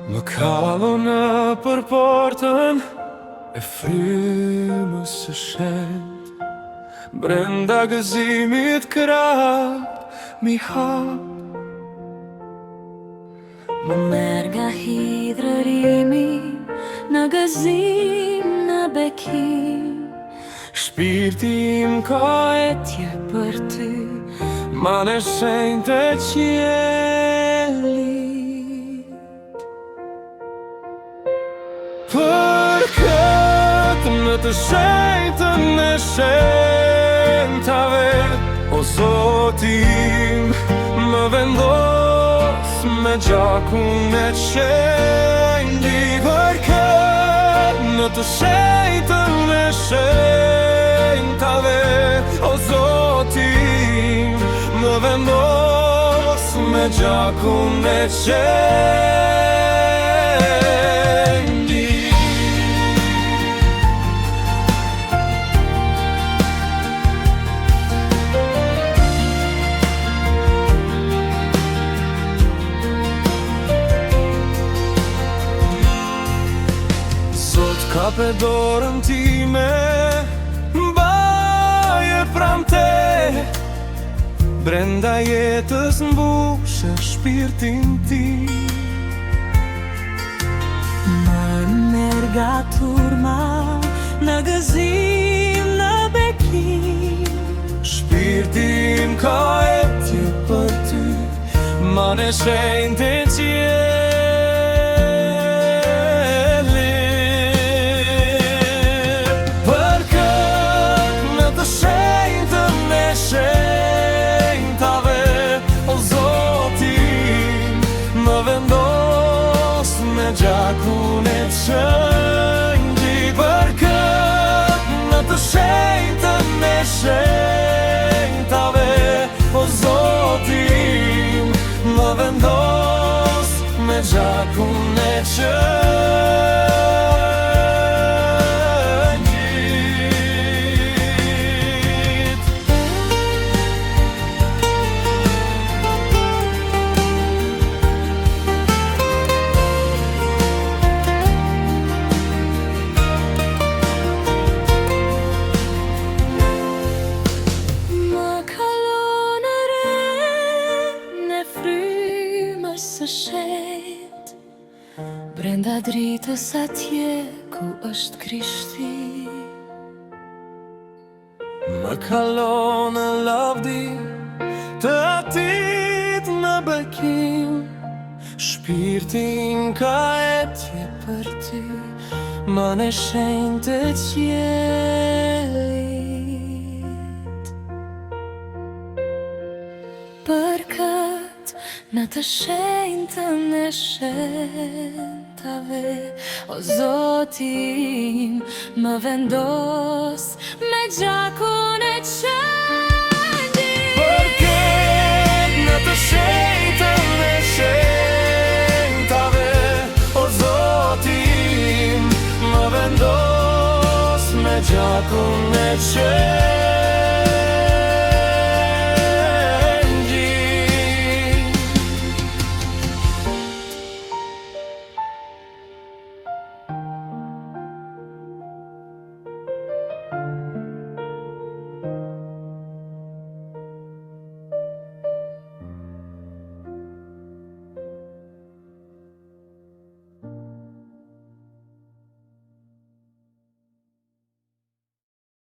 Më kallo në për portën e frymës së shenjtë, brenda gëzimit krap mi hap. Më merr nga hidrërimi në gëzim në bekim. Shpirti im ka etje Për ty ma në shenjtë e qielit. Për këtë në të shenjtën e shenjtave, o Zoti im, më vendos me gjakun e qenjtë. Për këtë në të shenjtën e shenjtave, o Zoti im, më vendos me gjakun e qenjtë. Ka pe dorën time, mbaje pram te, brenda jetës mbushe shpirtin ti. Më merr nga turma në gëzim në bekim. Shpirti im ka etje për ty, ma në shenjtë e qielit. Shenjtave, o Zoti im, më vendos me gjakun e qenjtë. Për këtë në të shenjtën e shenjtave, o Zoti im, më vendos me gjakun e qenjtë. Së shenjtë, brenda dritës atje ku është Krishti. Më kalon në lavdi të atit në bekim. Shpirti im ka etje Për ty, ma në shenjtë e qielit. Për këtë në të shenjtën e shenjtave, o Zoti im, më vendos me gjakun e qenjtë. Për këtë në të shenjtën e shenjtave, o Zoti im, më vendos me gjakun e qenjtë.